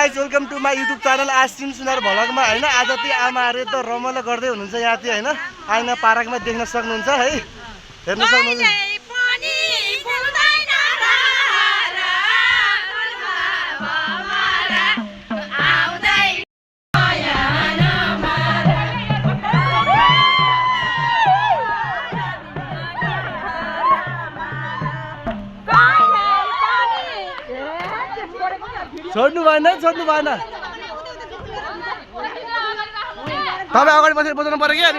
Guys welcome to my YouTube channel Asim Sunar भ्लगमा होइन। आज ती आमाहरू त रमाइलो गर्दै हुनुहुन्छ यहाँ ती होइन। आइना पार्कमा देख्न सक्नुहुन्छ है, हेर्न सक्नुहुन्छ। छोड्नु भएन, छोड्नु भएन। तपाईँ अगाडि बसेर बजाउनु पर्यो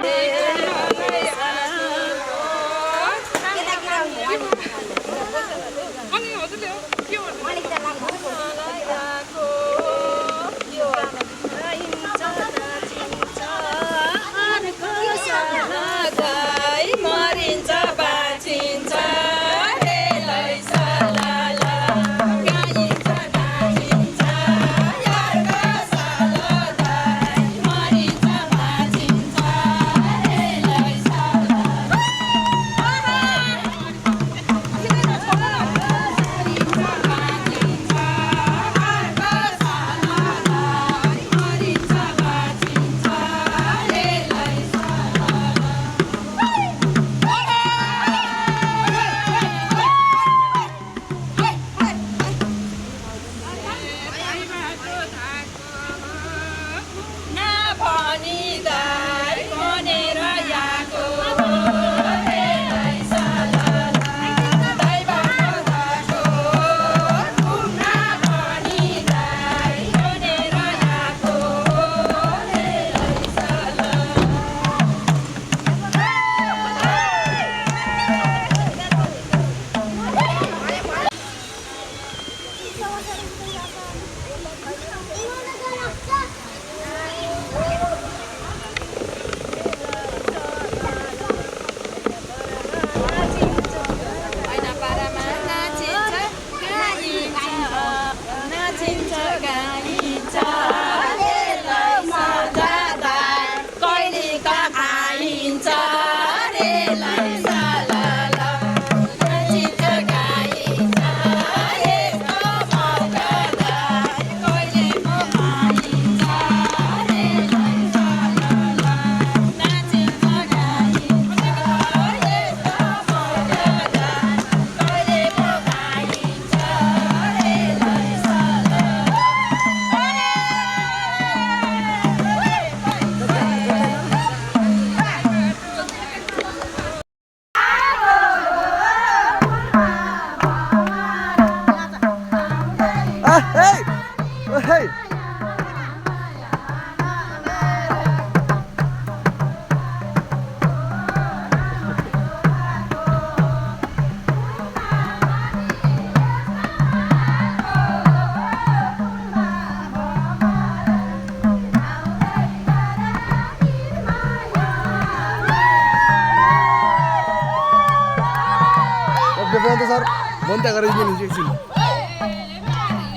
कि सर बन्द गरेर एकछिन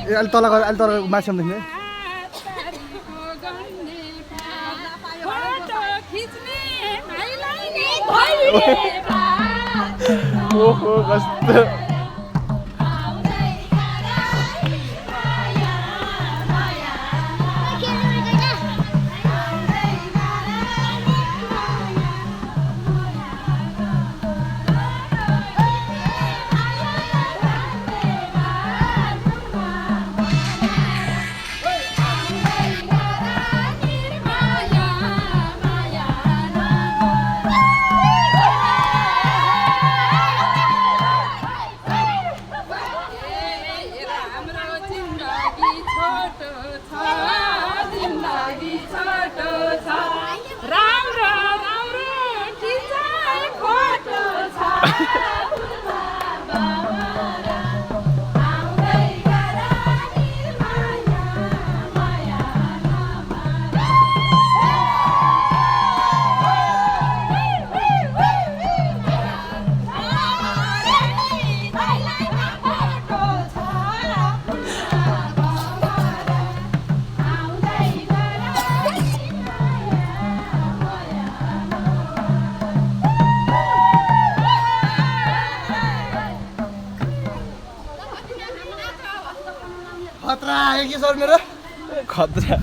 ए अलि तल गएर अलि तल मान्छे देख्ने ओहो कस्तो खतरा आयो कि सर मेरो खतरा